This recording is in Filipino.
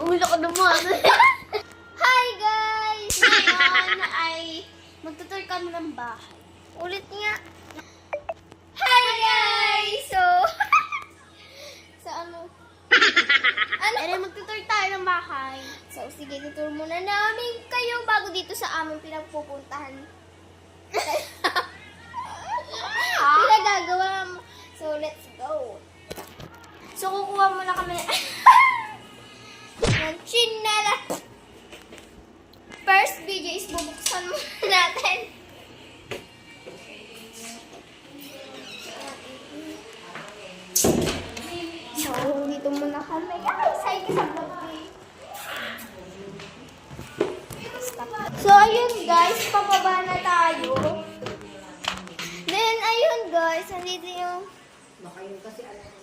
Ulo ko naman. Hi guys! Ngayon ay magtutur kami ng bahay. Ulit nga. Hi guys! So ano? Magtutur tayo ng bahay. So sige, tutur muna namin kayo bago dito sa aming pinagpupuntahan. Pinagagawa mo. So let's go. So kukuha muna kami ng chinela. First video is bubuksan muna natin. So, dito muna kami. Ay, say ka sa vlog. So, ayun guys, pababa na tayo. Then, ayun guys, nandito yung... Baka yun kasi ano.